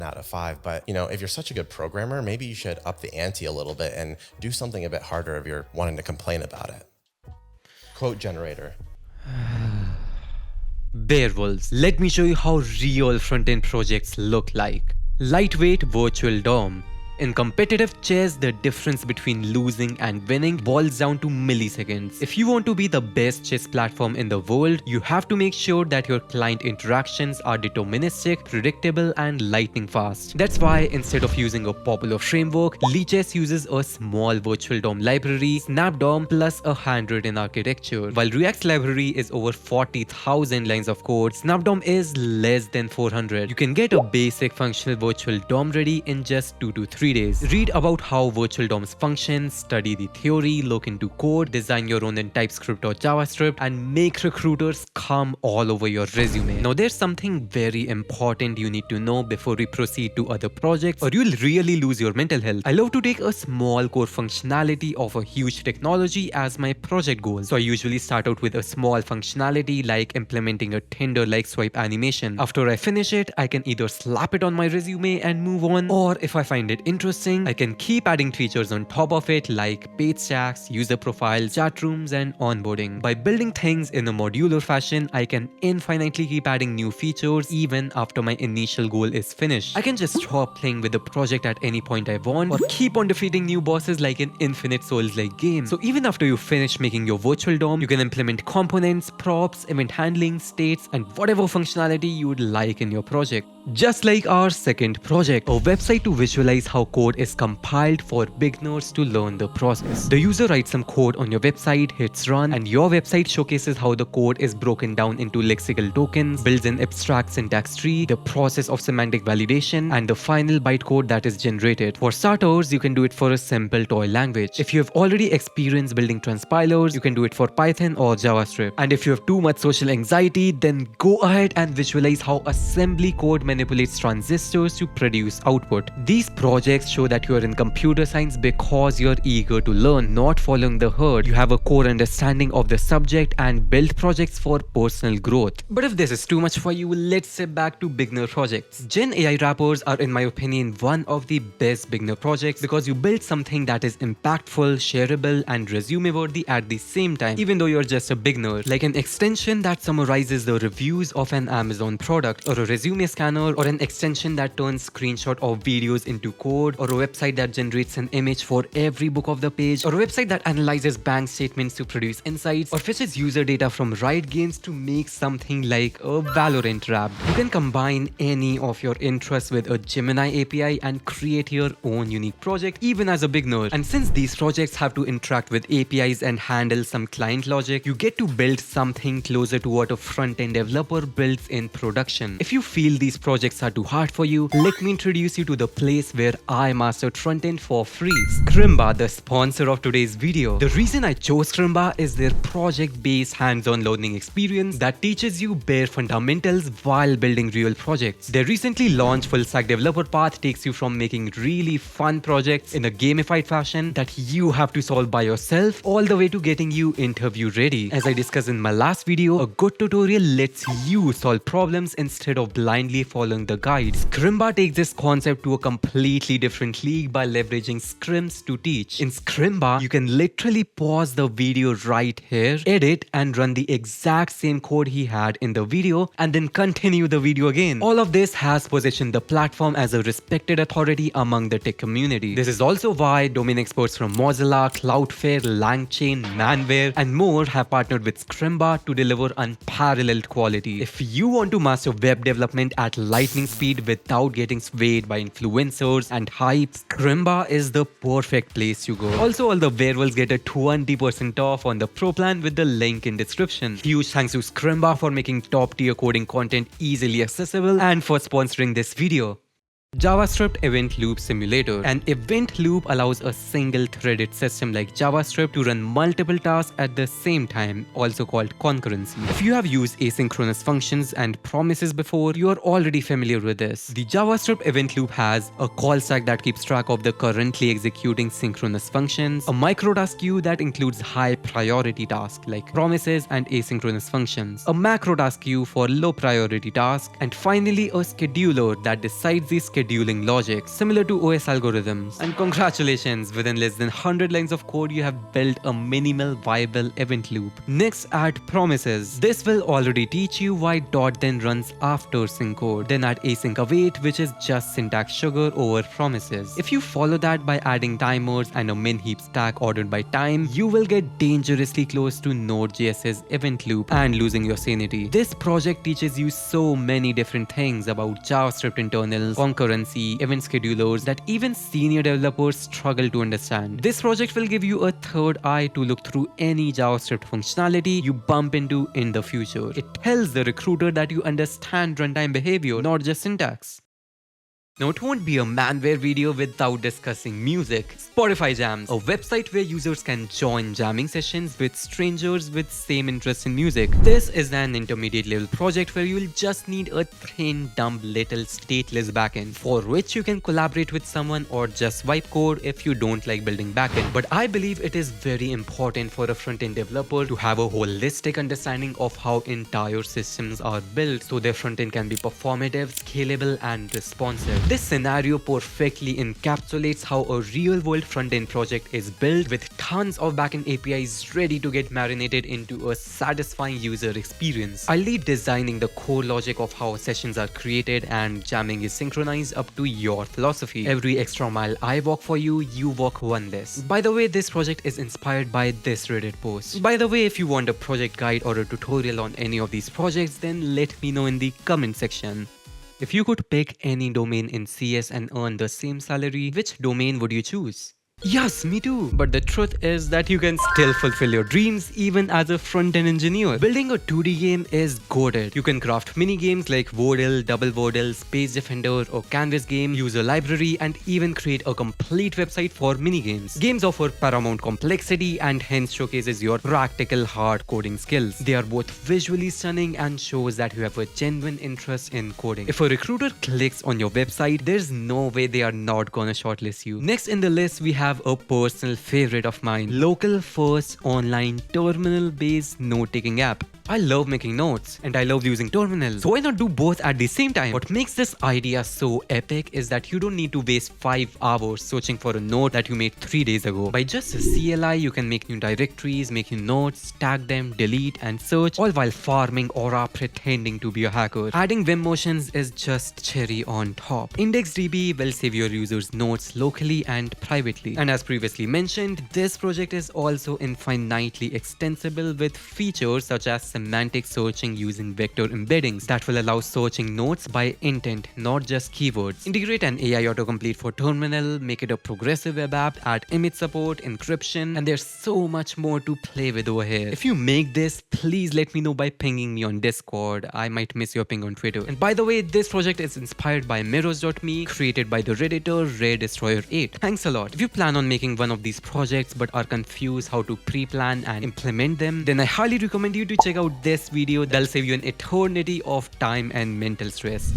out of 5. But, if you're such a good programmer, maybe you should up the ante a little bit and do something a bit harder if you're wanting to complain about it. Quote generator. Werewolves. Let me show you how real front-end projects look like. Lightweight virtual DOM. In competitive chess, the difference between losing and winning boils down to milliseconds. If you want to be the best chess platform in the world, you have to make sure that your client interactions are deterministic, predictable, and lightning fast. That's why instead of using a popular framework, Lichess uses a small virtual DOM library, SnapDOM, plus a handwritten architecture. While React's library is over 40,000 lines of code, SnapDOM is less than 400. You can get a basic functional virtual DOM ready in just 2 to 3 days. Read about how virtual DOMs function, study the theory, look into code, design your own in TypeScript or JavaScript, and make recruiters come all over your resume. Now there's something very important you need to know before we proceed to other projects, or you'll really lose your mental health. I love to take a small core functionality of a huge technology as my project goal. So I usually start out with a small functionality like implementing a Tinder-like swipe animation. After I finish it, I can either slap it on my resume and move on, or if I find it interesting, I can keep adding features on top of it like page stacks, user profiles, chat rooms, and onboarding. By building things in a modular fashion, I can infinitely keep adding new features even after my initial goal is finished. I can just stop playing with the project at any point I want, or keep on defeating new bosses like an Infinite Souls-like game. So even after you finish making your virtual DOM, you can implement components, props, event handling, states, and whatever functionality you would like in your project. Just like our second project, a website to visualize how code is compiled for beginners to learn the process. The user writes some code on your website, hits run, and your website showcases how the code is broken down into lexical tokens, builds an abstract syntax tree, the process of semantic validation, and the final bytecode that is generated. For starters, you can do it for a simple toy language. If you have already experienced building transpilers, you can do it for Python or JavaScript. And if you have too much social anxiety, then go ahead and visualize how assembly code manipulates transistors to produce output. These projects show that you are in computer science because you're eager to learn, not following the herd. You have a core understanding of the subject and build projects for personal growth. But if this is too much for you, let's step back to beginner projects. Gen AI wrappers are, in my opinion, one of the best beginner projects because you build something that is impactful, shareable, and resume worthy at the same time, even though you're just a beginner. Like an extension that summarizes the reviews of an Amazon product, or a resume scanner, or an extension that turns screenshot of videos into code, or a website that generates an image for every book of the page, or a website that analyzes bank statements to produce insights, or fetches user data from Riot Games to make something like a Valorant rap. You can combine any of your interests with a Gemini API and create your own unique project even as a beginner. And since these projects have to interact with APIs and handle some client logic, you get to build something closer to what a front-end developer builds in production. If you feel these projects are too hard for you, let me introduce you to the place where I mastered frontend for free. Scrimba, the sponsor of today's video. The reason I chose Scrimba is their project-based hands-on learning experience that teaches you bare fundamentals while building real projects. Their recently launched full-stack developer path takes you from making really fun projects in a gamified fashion that you have to solve by yourself all the way to getting you interview ready. As I discussed in my last video, a good tutorial lets you solve problems instead of blindly following the guides. Scrimba takes this concept to a completely different league by leveraging scrims to teach. In Scrimba, you can literally pause the video right here, edit and run the exact same code he had in the video, and then continue the video again. All of this has positioned the platform as a respected authority among the tech community. This is also why domain experts from Mozilla, Cloudflare, LangChain, Manware, and more have partnered with Scrimba to deliver unparalleled quality. If you want to master web development at lightning speed without getting swayed by influencers and hype, Scrimba is the perfect place to go. Also, all the werewolves get a 20% off on the pro plan with the link in description. Huge thanks to Scrimba for making top tier coding content easily accessible and for sponsoring this video. JavaScript Event Loop Simulator. An event loop allows a single-threaded system like JavaScript to run multiple tasks at the same time, also called concurrency. If you have used asynchronous functions and promises before, you are already familiar with this. The JavaScript event loop has a call stack that keeps track of the currently executing synchronous functions, a microtask queue that includes high-priority tasks like promises and asynchronous functions, a macrotask queue for low-priority tasks, and finally a scheduler that decides the schedule scheduling logic, similar to OS algorithms. And congratulations, within less than 100 lines of code, you have built a minimal viable event loop. Next, add promises. This will already teach you why dot then runs after sync code. Then add async await, which is just syntax sugar over promises. If you follow that by adding timers and a min heap stack ordered by time, you will get dangerously close to Node.js's event loop and losing your sanity. This project teaches you so many different things about JavaScript internals, concurrency, event schedulers that even senior developers struggle to understand. This project will give you a third eye to look through any JavaScript functionality you bump into in the future. It tells the recruiter that you understand runtime behavior, not just syntax. Now, it won't be a Manware video without discussing music. Spotify Jams, a website where users can join jamming sessions with strangers with same interest in music. This is an intermediate level project where you'll just need a thin, dumb little stateless backend, for which you can collaborate with someone or just wipe code if you don't like building backend. But I believe it is very important for a front-end developer to have a holistic understanding of how entire systems are built so their front-end can be performative, scalable, and responsive. This scenario perfectly encapsulates how a real-world front-end project is built, with tons of backend APIs ready to get marinated into a satisfying user experience. I'll lead designing the core logic of how sessions are created and jamming is synchronized up to your philosophy. Every extra mile I walk for you, you walk one less. By the way, this project is inspired by this Reddit post. By the way, if you want a project guide or a tutorial on any of these projects, then let me know in the comment section. If you could pick any domain in CS and earn the same salary, which domain would you choose? Yes, me too. But the truth is that you can still fulfill your dreams even as a front-end engineer. Building a 2D game is goated. You can craft mini games like Vodal, Double Vodal, Space Defender, or Canvas game, use a library, and even create a complete website for mini games. Games offer paramount complexity and hence showcases your practical hard coding skills. They are both visually stunning and shows that you have a genuine interest in coding. If a recruiter clicks on your website, there's no way they are not gonna shortlist you. Next in the list, we have a personal favorite of mine, local first online terminal based note taking app. I love making notes and I love using terminal, so why not do both at the same time? What makes this idea so epic is that you don't need to waste 5 hours searching for a note that you made 3 days ago. By just a CLI, you can make new directories, make new notes, tag them, delete and search, all while farming aura pretending to be a hacker. Adding Vim motions is just cherry on top. IndexedDB will save your users' notes locally and privately. And as previously mentioned, this project is also infinitely extensible with features such as semantic searching using vector embeddings that will allow searching notes by intent, not just keywords. Integrate an AI autocomplete for terminal, make it a progressive web app, add image support, encryption, and there's so much more to play with over here. If you make this, please let me know by pinging me on Discord. I might miss your ping on Twitter. And by the way, this project is inspired by mirrors.me, created by the Redditor RareDestroyer8. Thanks a lot. If you plan on making one of these projects but are confused how to pre-plan and implement them, then I highly recommend you to check out this video. That'll save you an eternity of time and mental stress.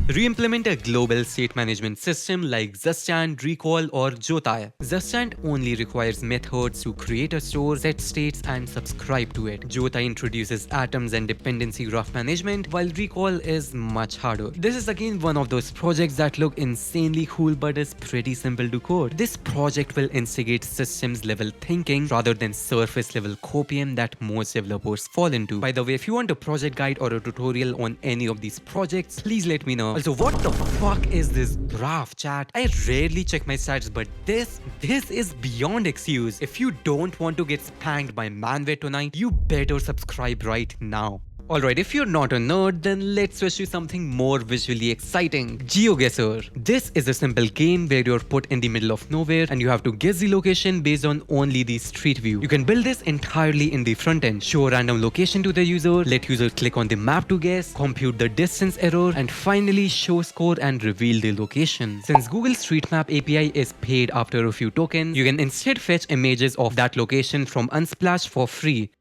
Re-implement a global state management system like Zustand, Recall, or Jotai. Zustand only requires methods to create a store, set states, and subscribe to it. Jotai introduces atoms and dependency graph management, while Recall is much harder. This is again one of those projects that look insanely cool but is pretty simple to code. This project will instigate systems level thinking rather than surface level copium that most developers fall into. By the way, if you want a project guide or a tutorial on any of these projects, please let me know. Also, what the fuck is this graph, chat? I rarely check my stats, but this is beyond excuse. If you don't want to get spanked by Manware tonight, you better subscribe right now. Alright, if you're not a nerd, then let's switch to something more visually exciting. GeoGuessr. This is a simple game where you're put in the middle of nowhere and you have to guess the location based on only the street view. You can build this entirely in the front end. Show a random location to the user, let user click on the map to guess, compute the distance error, and finally show score and reveal the location. Since Google Street Map API is paid after a few tokens, you can instead fetch images of that location from Unsplash for free.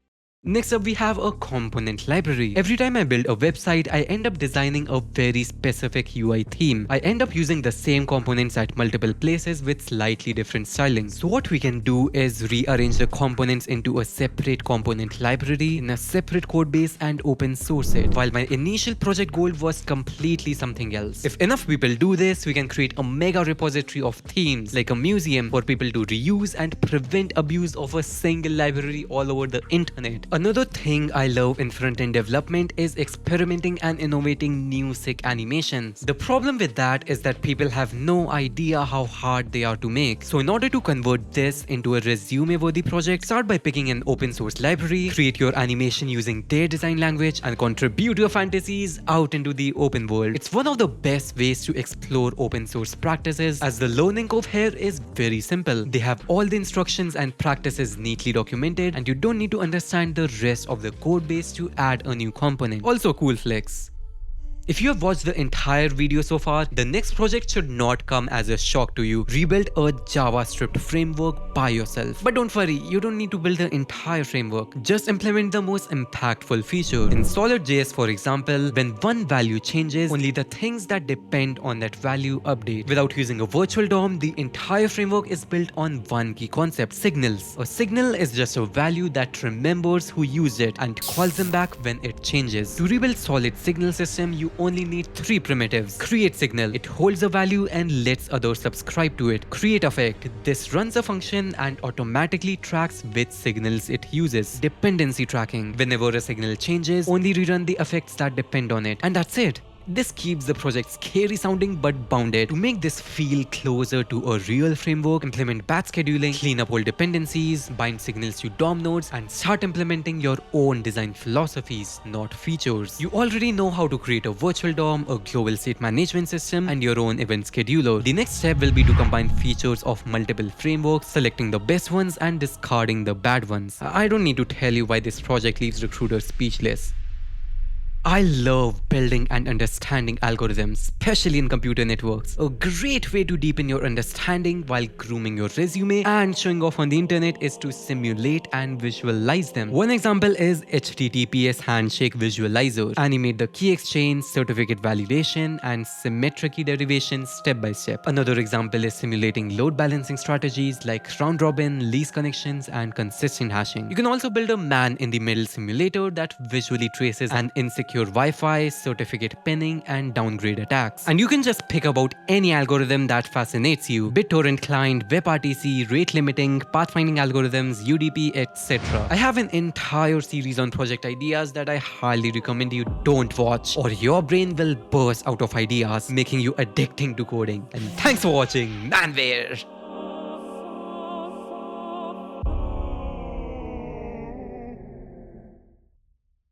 Next up, we have a component library. Every time I build a website, I end up designing a very specific UI theme. I end up using the same components at multiple places with slightly different styling. So what we can do is rearrange the components into a separate component library in a separate code base and open source it, while my initial project goal was completely something else. If enough people do this, we can create a mega repository of themes, like a museum for people to reuse and prevent abuse of a single library all over the internet. Another thing I love in front-end development is experimenting and innovating new sick animations. The problem with that is that people have no idea how hard they are to make. So in order to convert this into a resume-worthy project, start by picking an open source library, create your animation using their design language, and contribute your fantasies out into the open world. It's one of the best ways to explore open source practices, as the learning curve here is very simple. They have all the instructions and practices neatly documented, and you don't need to understand the rest of the code base to add a new component. Also cool flex. If you have watched the entire video so far, the next project should not come as a shock to you. Rebuild a JavaScript framework by yourself. But don't worry, you don't need to build the entire framework. Just implement the most impactful feature. In solid.js, for example, when one value changes, only the things that depend on that value update. Without using a virtual DOM, the entire framework is built on one key concept: signals. A signal is just a value that remembers who used it and calls them back when it changes. To rebuild solid signal system, you only need 3 primitives. Create signal. It holds a value and lets others subscribe to it. Create effect. This runs a function and automatically tracks which signals it uses. Dependency tracking. Whenever a signal changes, only rerun the effects that depend on it. And that's it. This keeps the project scary sounding but bounded. To make this feel closer to a real framework, implement batch scheduling, clean up all dependencies, bind signals to DOM nodes, and start implementing your own design philosophies, not features. You already know how to create a virtual DOM, a global state management system, and your own event scheduler. The next step will be to combine features of multiple frameworks, selecting the best ones and discarding the bad ones. I don't need to tell you why this project leaves recruiters speechless. I love building and understanding algorithms, especially in computer networks. A great way to deepen your understanding while grooming your resume and showing off on the internet is to simulate and visualize them. One example is HTTPS Handshake Visualizer. Animate the key exchange, certificate validation, and symmetric key derivation step by step. Another example is simulating load balancing strategies like round robin, least connections, and consistent hashing. You can also build a man-in-the-middle simulator that visually traces an insecure Wi-Fi, certificate pinning, and downgrade attacks. And you can just pick about any algorithm that fascinates you: BitTorrent client, WebRTC, rate limiting, pathfinding algorithms, UDP, etc. I have an entire series on project ideas that I highly recommend you don't watch, or your brain will burst out of ideas, making you addicting to coding. And thanks for watching Manware.